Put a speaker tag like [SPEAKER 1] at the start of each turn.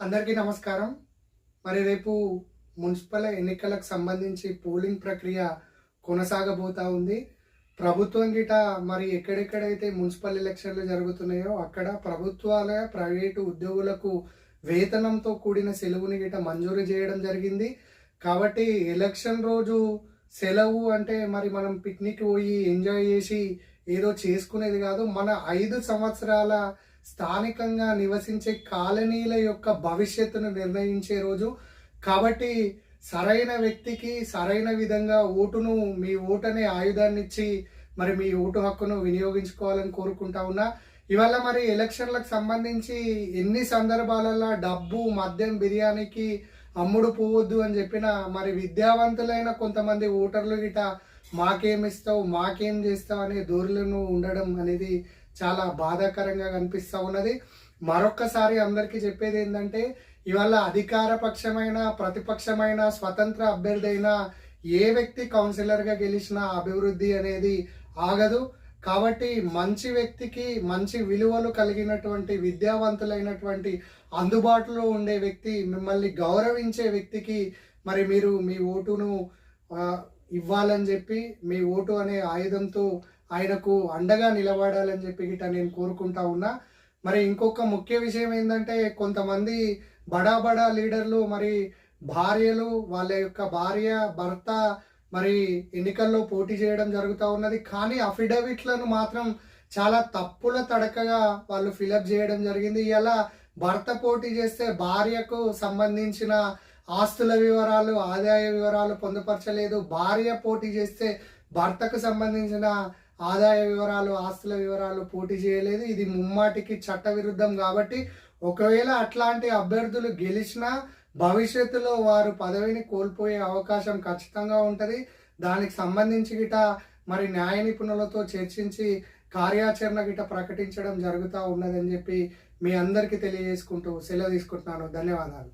[SPEAKER 1] అందరికీ నమస్కారం. మరి రేపు మున్సిపల్ ఎన్నికలకు సంబంధించి పోలింగ్ ప్రక్రియ కొనసాగబోతా ఉంది. ప్రభుత్వం గిట మరి ఎక్కడెక్కడైతే మున్సిపల్ ఎలక్షన్లు జరుగుతున్నాయో అక్కడ ప్రభుత్వాల, ప్రైవేటు ఉద్యోగులకు వేతనంతో కూడిన సెలవుని గిట మంజూరు చేయడం జరిగింది. కాబట్టి ఎలక్షన్ రోజు సెలవు అంటే మరి మనం పిక్నిక్ పోయి ఎంజాయ్ చేసి ఏదో చేసుకునేది కాదు. మన 5 సంవత్సరాల స్థానికంగా నివసించే కాలనీల యొక్క భవిష్యత్తును నిర్ణయించే రోజు. కాబట్టి సరైన వ్యక్తికి సరైన విధంగా మీ ఓటనే ఆయుధాన్నిచ్చి మరి మీ ఓటు హక్కును వినియోగించుకోవాలని కోరుకుంటా ఉన్నా. ఇవాళ మరి ఎలక్షన్లకు సంబంధించి ఎన్ని సందర్భాలలో డబ్బు, మద్యం, బిర్యానీకి అమ్ముడు పోవద్దు అని చెప్పిన మరి విద్యావంతులైన కొంతమంది ఓటర్లు గిట మాకేమిస్తావు, మాకేం చేస్తావు అనే ధోరణులను ఉండడం అనేది చాలా బాధాకరంగా కనిపిస్తూ ఉన్నది. మరొక్కసారి అందరికీ చెప్పేది ఏంటంటే, ఇవాళ అధికార పక్షమైన, ప్రతిపక్షమైన, స్వతంత్ర అభ్యర్థి అయినా ఏ వ్యక్తి కౌన్సిలర్గా గెలిచినా అభివృద్ధి అనేది ఆగదు. కాబట్టి మంచి వ్యక్తికి, మంచి విలువలు కలిగినటువంటి, విద్యావంతులైనటువంటి, అందుబాటులో ఉండే వ్యక్తి, మిమ్మల్ని గౌరవించే వ్యక్తికి మరి మీరు మీ ఓటును ఇవ్వాలని చెప్పి, మీ ఓటు అనే ఆయుధంతో ఆయనకు అండగా నిలబడాలని చెప్పి గిట్ట నేను కోరుకుంటా ఉన్నా. మరి ఇంకొక ముఖ్య విషయం ఏంటంటే, కొంతమంది బడా బడా లీడర్లు మరి భార్యలు, వాళ్ళ యొక్క భార్య, భర్త మరి ఎన్నికల్లో పోటీ చేయడం జరుగుతూ ఉన్నది. కానీ అఫిడవిట్లను మాత్రం చాలా తప్పుల తడకగా వాళ్ళు ఫిలప్ చేయడం జరిగింది. ఇలా భర్త పోటీ చేస్తే భార్యకు సంబంధించిన ఆస్తుల వివరాలు, ఆదాయ వివరాలు పొందుపరచలేదు. భార్య పోటీ చేస్తే భర్తకు సంబంధించిన ఆదాయ వివరాలు, ఆస్తుల వివరాలు పోటీ చేయలేదు. ఇది ముమ్మాటికి చట్టవిరుద్ధం. కాబట్టి ఒకవేళ అట్లాంటి అభ్యర్థులు గెలిచినా భవిష్యత్తులో వారు పదవిని కోల్పోయే అవకాశం ఖచ్చితంగా ఉంటుంది. దానికి సంబంధించి గిట మరి న్యాయ నిపుణులతో చర్చించి కార్యాచరణ గిట ప్రకటించడం జరుగుతూ ఉన్నదని చెప్పి మీ అందరికీ తెలియజేసుకుంటూ సెలవు తీసుకుంటున్నాను. ధన్యవాదాలు.